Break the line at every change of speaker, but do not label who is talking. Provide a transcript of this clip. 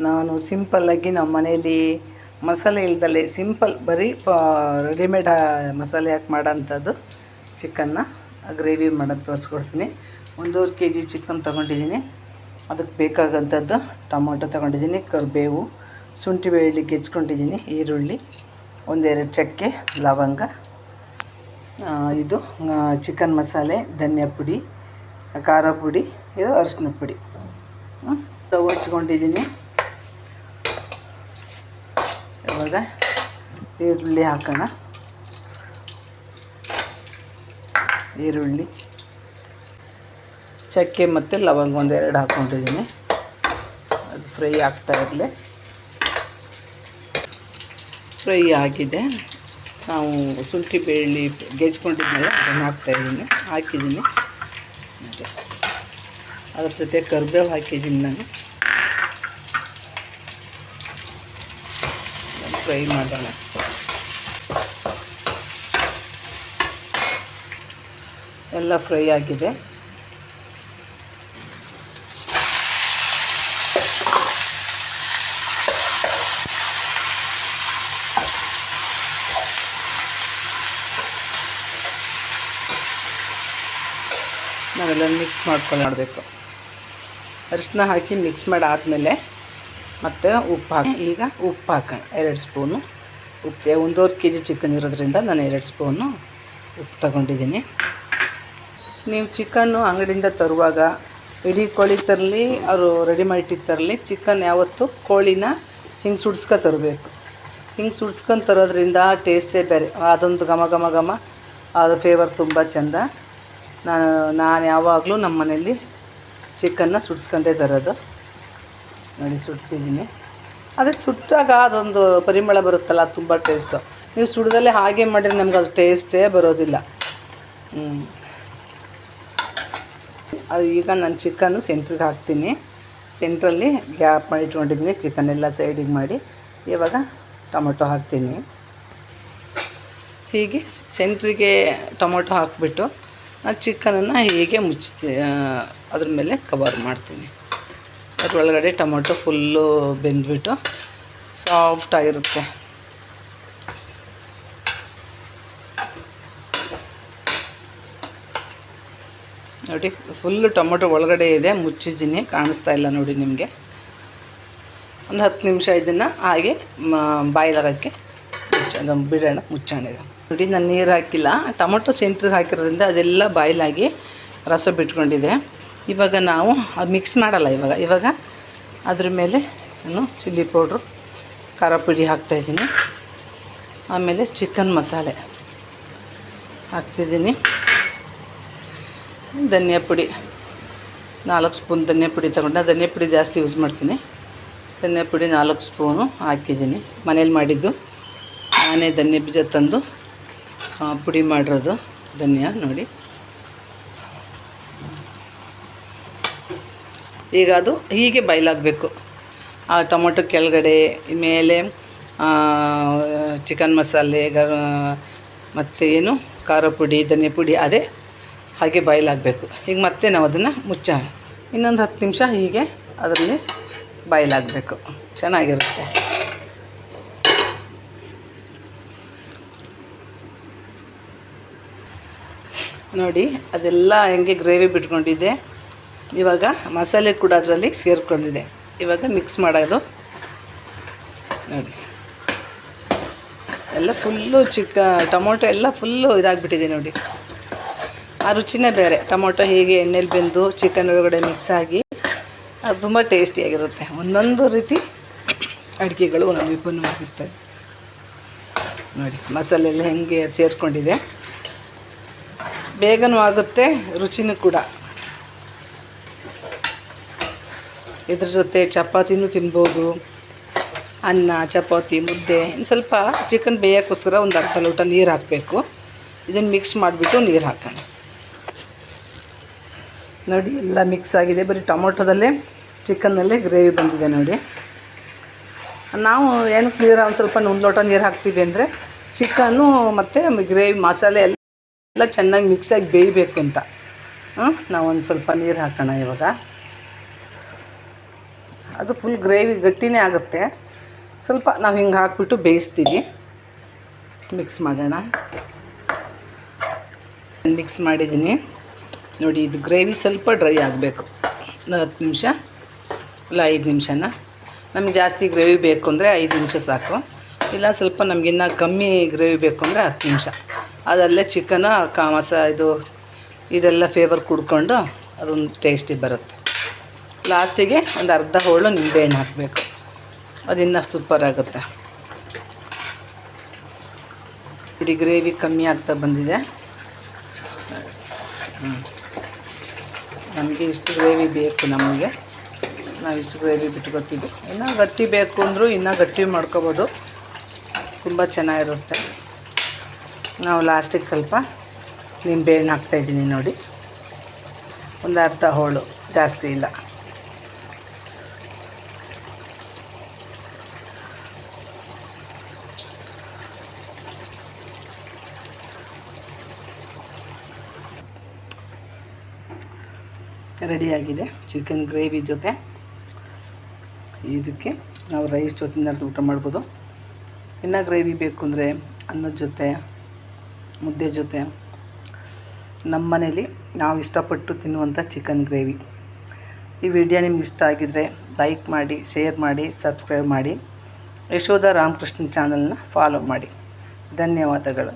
ನಾನು ಸಿಂಪಲ್ಲಾಗಿ ನಮ್ಮ ಮನೆಯಲ್ಲಿ ಮಸಾಲೆ ಇಲ್ದಲೆ ಸಿಂಪಲ್ ಬರೀ ರೆಡಿಮೇಡ್ ಮಸಾಲೆ ಹಾಕಿ ಮಾಡೋಂಥದ್ದು ಚಿಕನ್ನ ಗ್ರೇವಿ ಮಾಡೋದು ತೋರಿಸ್ಕೊಡ್ತೀನಿ. 1.5 kg ಚಿಕನ್ ತೊಗೊಂಡಿದ್ದೀನಿ. ಅದಕ್ಕೆ ಬೇಕಾಗೋಂಥದ್ದು ಟೊಮೊಟೊ ತೊಗೊಂಡಿದ್ದೀನಿ, ಕರಿಬೇವು, ಶುಂಠಿ ಬೆಳ್ಳುಳ್ಳಿ ಹೆಚ್ಕೊಂಡಿದ್ದೀನಿ, ಈರುಳ್ಳಿ, 1-2 ಚಕ್ಕೆ, ಲವಂಗ, ಇದು ಚಿಕನ್ ಮಸಾಲೆ, ಧನಿಯಾ ಪುಡಿ, ಖಾರ ಪುಡಿ, ಇದು ಅರಿಶಿನ ಪುಡಿ ಸ್ಟವ್ ಹಚ್ಕೊಂಡಿದ್ದೀನಿ. ಇವಾಗ ಈರುಳ್ಳಿ ಹಾಕೋಣ. ಈರುಳ್ಳಿ, ಚಕ್ಕೆ ಮತ್ತು ಲವಂಗ 1-2 ಹಾಕ್ಕೊಂಡಿದ್ದೀನಿ. ಅದು ಫ್ರೈ ಆಗ್ತಾ ಇರಲಿ. ಫ್ರೈ ಆಗಿದೆ. ನಾವು ಶುಂಠಿ ಬೆಳ್ಳುಳ್ಳಿ ಗೆಜ್ಕೊಂಡಿದ್ಮೇಲೆ ಅದನ್ನು ಹಾಕಿದ್ದೀನಿ. ಮತ್ತು ಅದ್ರ ಜೊತೆ ಕರಿಬೇವು ಹಾಕಿದ್ದೀನಿ. ನಾನು ಫ್ರೈ ಮಾಡೋಣ. ಎಲ್ಲ ಫ್ರೈ ಆಗಿದೆ. ನಾವೆಲ್ಲ ಮಿಕ್ಸ್ ಮಾಡಬೇಕು. ಅರಿಶಿನ ಹಾಕಿ ಮಿಕ್ಸ್ ಮಾಡಾದಮೇಲೆ ಮತ್ತು ಉಪ್ಪು ಹಾಕಿ, ಈಗ ಉಪ್ಪು ಹಾಕೋಣ. 2 ಸ್ಪೂನು ಉಪ್ಪು. 1.5 kg ಚಿಕನ್ ಇರೋದ್ರಿಂದ ನಾನು 2 ಸ್ಪೂನು ಉಪ್ಪು ತಗೊಂಡಿದ್ದೀನಿ. ನೀವು ಚಿಕನ್ನು ಅಂಗಡಿಯಿಂದ ತರುವಾಗ ಇಡೀ ಕೋಳಿ ತರಲಿ, ಅವರು ರೆಡಿ ಮಾಡಿಟ್ಟಿದ್ದು ತರಲಿ, ಚಿಕನ್ ಯಾವತ್ತು ಕೋಳಿನ ಹಿಂಗೆ ಸುಡ್ಸ್ಕೊ ತರಬೇಕು. ಹಿಂಗೆ ಸುಡ್ಸ್ಕೊಂಡು ತರೋದ್ರಿಂದ ಟೇಸ್ಟೇ ಬೇರೆ. ಅದೊಂದು ಘಮ ಅದು ಫ್ಲೇವರ್ ತುಂಬ ಚೆಂದ. ನಾನು ಯಾವಾಗಲೂ ನಮ್ಮ ಮನೆಯಲ್ಲಿ ಚಿಕನ್ನ ಸುಡ್ಸ್ಕೊಂಡೇ ತರೋದು. ನೋಡಿ, ಸುಡಿಸಿದ್ದೀನಿ. ಅದೇ ಸುಟ್ಟಾಗ ಅದೊಂದು ಪರಿಮಳ ಬರುತ್ತಲ್ಲ, ಅದು ತುಂಬ ಟೇಸ್ಟು. ನೀವು ಸುಡ್ದಲ್ಲೇ ಹಾಗೆ ಮಾಡಿದ್ರೆ ನಮ್ಗೆ ಅದು ಟೇಸ್ಟೇ ಬರೋದಿಲ್ಲ. ಅದು ಈಗ ನಾನು ಚಿಕನ್ನು ಸೆಂಟ್ರಿಗೆ ಹಾಕ್ತೀನಿ. ಸೆಂಟ್ರಲ್ಲಿ ಗ್ಯಾಪ್ ಮಾಡಿ ಇಟ್ಕೊಂಡಿದ್ದೀನಿ. ಚಿಕನ್ನೆಲ್ಲ ಸೈಡಿಗೆ ಮಾಡಿ ಇವಾಗ ಟೊಮೊಟೊ ಹಾಕ್ತೀನಿ. ಹೀಗೆ ಸೆಂಟ್ರಿಗೆ ಟೊಮೊಟೊ ಹಾಕಿಬಿಟ್ಟು ಚಿಕನನ್ನು ಹೀಗೆ ಅದ್ರ ಮೇಲೆ ಕವರ್ ಮಾಡ್ತೀನಿ. ಅದರೊಳಗಡೆ ಟೊಮೊಟೊ ಫುಲ್ಲು ಬೆಂದ್ಬಿಟ್ಟು ಸಾಫ್ಟಾಗಿರುತ್ತೆ. ನೋಡಿ, ಫುಲ್ಲು ಟೊಮೊಟೊ ಒಳಗಡೆ ಇದೆ. ಮುಚ್ಚಿದ್ದೀನಿ, ಕಾಣಿಸ್ತಾ ಇಲ್ಲ ನೋಡಿ ನಿಮಗೆ. ಒಂದು 10 ನಿಮಿಷ ಇದನ್ನು ಹಾಗೆ ಬಾಯ್ಲಾಗೋಕ್ಕೆ ಬಿಡೋಣ, ಮುಚ್ಚೋಣ. ನೋಡಿ, ನಾನು ನೀರು ಹಾಕಿಲ್ಲ. ಟೊಮೊಟೊ ಸೆಂಟ್ರಿಗೆ ಹಾಕಿರೋದ್ರಿಂದ ಅದೆಲ್ಲ ಬಾಯ್ಲಾಗಿ ರಸ ಬಿಟ್ಕೊಂಡಿದೆ. ಇವಾಗ ನಾವು ಅದು ಮಿಕ್ಸ್ ಮಾಡಲ್ಲ. ಇವಾಗ ಅದ್ರ ಮೇಲೆ ನಾನು ಚಿಲ್ಲಿ ಪೌಡ್ರು, ಖಾರ ಪುಡಿ ಹಾಕ್ತಾಯಿದ್ದೀನಿ. ಆಮೇಲೆ ಚಿಕನ್ ಮಸಾಲೆ ಹಾಕ್ತಿದ್ದೀನಿ. ಧನಿಯಾ ಪುಡಿ 4 ಸ್ಪೂನ್ ಧನಿಯಾ ಪುಡಿ ತಗೊಂಡೆ. ಧನಿಯಾ ಪುಡಿ ಜಾಸ್ತಿ ಯೂಸ್ ಮಾಡ್ತೀನಿ. ಧನಿಯಾ ಪುಡಿ 4 ಸ್ಪೂನು ಹಾಕಿದ್ದೀನಿ. ಮನೇಲಿ ಮಾಡಿದ್ದು, ನಾನೇ ಧನಿಯಾ ಬೀಜ ತಂದು ಪುಡಿ ಮಾಡಿರೋದು ಧನಿಯಾ. ನೋಡಿ, ಈಗ ಅದು ಹೀಗೆ ಬಾಯ್ಲಾಗಬೇಕು. ಆ ಟೊಮೊಟೊ ಕೆಳಗಡೆ, ಮೇಲೆ ಚಿಕನ್ ಮಸಾಲೆ, ಮತ್ತು ಏನು ಖಾರ ಪುಡಿ, ಧನಿಯಾ ಪುಡಿ ಅದೇ ಹಾಗೆ ಬಾಯ್ಲಾಗಬೇಕು. ಈಗ ಮತ್ತೆ ನಾವು ಅದನ್ನು ಮುಚ್ಚೋಣ. ಇನ್ನೊಂದು 10 ನಿಮಿಷ ಹೀಗೆ ಅದರಲ್ಲಿ ಬಾಯ್ಲಾಗಬೇಕು. ಚೆನ್ನಾಗಿರುತ್ತೆ. ನೋಡಿ, ಅದೆಲ್ಲ ಹೆಂಗೆ ಗ್ರೇವಿ ಬಿಟ್ಕೊಂಡಿದೆ. ಇವಾಗ ಮಸಾಲೆ ಕೂಡ ಅದರಲ್ಲಿ ಸೇರಿಕೊಂಡಿದೆ. ಇವಾಗ ಮಿಕ್ಸ್ ಮಾಡೋದು. ನೋಡಿ, ಎಲ್ಲ ಫುಲ್ಲು ಟೊಮೊಟೊ ಎಲ್ಲ ಫುಲ್ಲು ಇದಾಗಿಬಿಟ್ಟಿದೆ ನೋಡಿ. ಆ ರುಚಿನೇ ಬೇರೆ. ಟೊಮೊಟೊ ಹೀಗೆ ಎಣ್ಣೆಲಿ ಬೆಂದು ಚಿಕನ್ ಒಳಗಡೆ ಮಿಕ್ಸ್ ಆಗಿ ಅದು ತುಂಬ ಟೇಸ್ಟಿಯಾಗಿರುತ್ತೆ. ಒಂದೊಂದು ರೀತಿ ಅಡುಗೆಗಳು ಒಂದೊಂದು ವಿಭಿನ್ನವಾಗಿರ್ತವೆ. ನೋಡಿ, ಮಸಾಲೆ ಎಲ್ಲ ಹೆಂಗೆ ಸೇರಿಕೊಂಡಿದೆ. ಬೇಗನೂ ಆಗುತ್ತೆ, ರುಚಿನೂ ಕೂಡ. ಇದ್ರ ಜೊತೆ ಚಪಾತಿನೂ ತಿನ್ಬೋದು. ಅನ್ನ, ಚಪಾತಿ, ಮುದ್ದೆ. ಇನ್ನು ಸ್ವಲ್ಪ ಚಿಕನ್ ಬೇಯೋಕ್ಕೋಸ್ಕರ ಒಂದು ಅರ್ಧ ಲೋಟ ನೀರು ಹಾಕಬೇಕು. ಇದನ್ನು ಮಿಕ್ಸ್ ಮಾಡಿಬಿಟ್ಟು ನೀರು ಹಾಕೋಣ. ನೋಡಿ, ಎಲ್ಲ ಮಿಕ್ಸ್ ಆಗಿದೆ. ಬರೀ ಟೊಮೊಟೊದಲ್ಲೇ ಚಿಕನ್ನಲ್ಲೇ ಗ್ರೇವಿ ಬಂದಿದೆ ನೋಡಿ. ನಾವು ಏನಕ್ಕೆ ನೀರು ಒಂದು ಸ್ವಲ್ಪ 1 ಲೋಟ ನೀರು ಹಾಕ್ತೀವಿ ಅಂದರೆ ಚಿಕನ್ನು ಮತ್ತು ಗ್ರೇವಿ ಮಸಾಲೆ ಎಲ್ಲ ಚೆನ್ನಾಗಿ ಮಿಕ್ಸಾಗಿ ಬೇಯಬೇಕು ಅಂತ. ನಾವು ಒಂದು ಸ್ವಲ್ಪ ನೀರು ಹಾಕೋಣ. ಇವಾಗ ಅದು ಫುಲ್ ಗ್ರೇವಿ ಗಟ್ಟಿನೇ ಆಗುತ್ತೆ. ಸ್ವಲ್ಪ ನಾವು ಹಿಂಗೆ ಹಾಕ್ಬಿಟ್ಟು ಬೇಯಿಸ್ತೀವಿ. ಮಿಕ್ಸ್ ಮಾಡೋಣ. ಮಿಕ್ಸ್ ಮಾಡಿದ್ದೀನಿ ನೋಡಿ. ಇದು ಗ್ರೇವಿ ಸ್ವಲ್ಪ ಡ್ರೈ ಆಗಬೇಕು. 10 ನಿಮಿಷ ಇಲ್ಲ 5 ನಿಮಿಷನ. ನಮಗೆ ಜಾಸ್ತಿ ಗ್ರೇವಿ ಬೇಕು ಅಂದರೆ 5 ನಿಮಿಷ ಸಾಕು. ಇಲ್ಲ ಸ್ವಲ್ಪ ನಮಗಿನ್ನ ಕಮ್ಮಿ ಗ್ರೇವಿ ಬೇಕು ಅಂದರೆ 10 ನಿಮಿಷ. ಅದಲ್ಲೇ ಚಿಕನ ಇದೆಲ್ಲ ಫೇವರ್ ಕುಡ್ಕೊಂಡು ಅದೊಂದು ಟೇಸ್ಟಿ ಬರುತ್ತೆ. ಲಾಸ್ಟಿಗೆ ಒಂದು ಅರ್ಧ ಹೋಳು ನಿಂಬೆಹಣ್ಣು ಹಾಕಬೇಕು. ಅದಿನ್ನೂ ಸೂಪರ್ ಆಗುತ್ತೆ. ಇಡೀ ಗ್ರೇವಿ ಕಮ್ಮಿ ಆಗ್ತಾ ಬಂದಿದೆ. ನಮಗೆ ಇಷ್ಟು ಗ್ರೇವಿ ಬೇಕು. ನಾವು ಇಷ್ಟು ಗ್ರೇವಿ ಬಿಟ್ಕೊತೀವಿ. ಇನ್ನೂ ಗಟ್ಟಿ ಬೇಕು ಅಂದರೂ ಇನ್ನೂ ಗಟ್ಟಿ ಮಾಡ್ಕೊಬೋದು. ತುಂಬ ಚೆನ್ನಾಗಿರುತ್ತೆ. ನಾವು ಲಾಸ್ಟಿಗೆ ಸ್ವಲ್ಪ ನಿಂಬೆಹಣ್ಣು ಹಾಕ್ತಾಯಿದ್ದೀನಿ ನೋಡಿ. ಒಂದು ಅರ್ಧ ಹೋಳು, ಜಾಸ್ತಿ ಇಲ್ಲ. ರೆಡಿಯಾಗಿದೆ ಚಿಕನ್ ಗ್ರೇವಿ ಜೊತೆ. ಇದಕ್ಕೆ ನಾವು ರೈಸ್ ಜೊತೆ ಊಟ ಮಾಡ್ಬೋದು. ಇನ್ನೂ ಗ್ರೇವಿ ಬೇಕು ಅಂದರೆ ಅನ್ನದ ಜೊತೆ, ಮುದ್ದೆ ಜೊತೆ. ನಮ್ಮ ಮನೇಲಿ ನಾವು ಇಷ್ಟಪಟ್ಟು ತಿನ್ನುವಂಥ ಚಿಕನ್ ಗ್ರೇವಿ. ಈ ವಿಡಿಯೋ ನಿಮ್ಗೆ ಇಷ್ಟ ಆಗಿದರೆ ಲೈಕ್ ಮಾಡಿ, ಶೇರ್ ಮಾಡಿ, ಸಬ್ಸ್ಕ್ರೈಬ್ ಮಾಡಿ. ಯಶೋಧ ರಾಮಕೃಷ್ಣ ಚಾನಲ್ನ ಫಾಲೋ ಮಾಡಿ. ಧನ್ಯವಾದಗಳು.